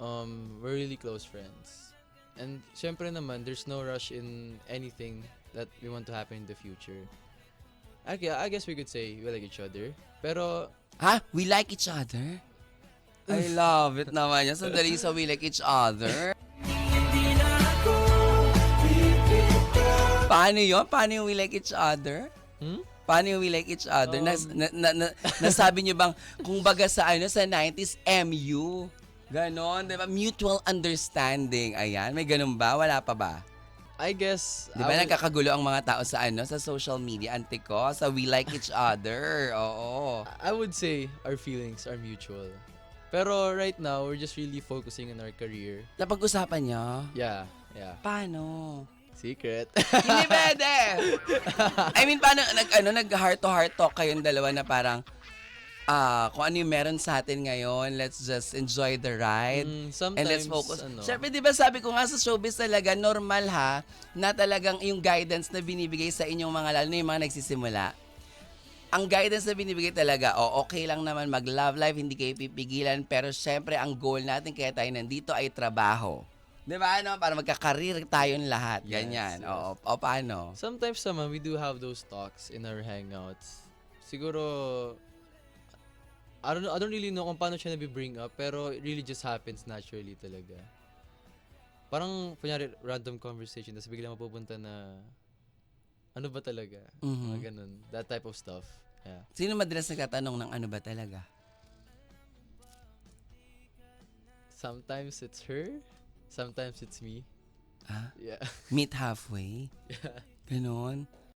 we're really close friends. And syempre naman, there's no rush in anything that we want to happen in the future. I guess we could say we like each other. Pero, Ha? We like each other? I love it naman yan. Sandali sa we like each other. Paano yun? Paano yung we like each other? Paano yung we like each other? Nasabi niyo bang, kung baga sa, sa 90s, MU? Ganon, di ba? Mutual understanding. Ayan, may ganon ba? Wala pa ba? I guess, Di ba nagkakagulo ang mga tao sa sa social media, ante ko, sa we like each other. Oo. I would say our feelings are mutual. Pero right now, we're just really focusing on our career. Napag-usapan niyo? Yeah. Paano? Secret. Hindi pwede! I mean, paano, nag-heart to heart talk kayong dalawa na parang, kung ano yung meron sa atin ngayon, let's just enjoy the ride. Sometimes, And let's focus. Siyempre, di ba sabi ko nga sa showbiz talaga, normal ha, na talagang yung guidance na binibigay sa inyong mga, lalo na yung mga nagsisimula. Ang guidance na binibigay talaga, okay lang naman mag-love life, hindi kayo pipigilan, pero syempre, ang goal natin kaya tayo nandito ay trabaho. Di ba, para magkakarir tayong lahat. Ganyan. Yes. O paano? Sometimes naman, we do have those talks in our hangouts. Siguro, I don't really know kung paano siya nabi-bring up, pero it really just happens naturally talaga. Parang, kunyari, random conversation, tapos biglang mapupunta na, ano ba talaga? Mga ganun. That type of stuff. Yeah. Sino madalas nagtatanong ng ano ba talaga? Sometimes it's her, sometimes it's me. Ah? Yeah. Meet halfway? Ganon.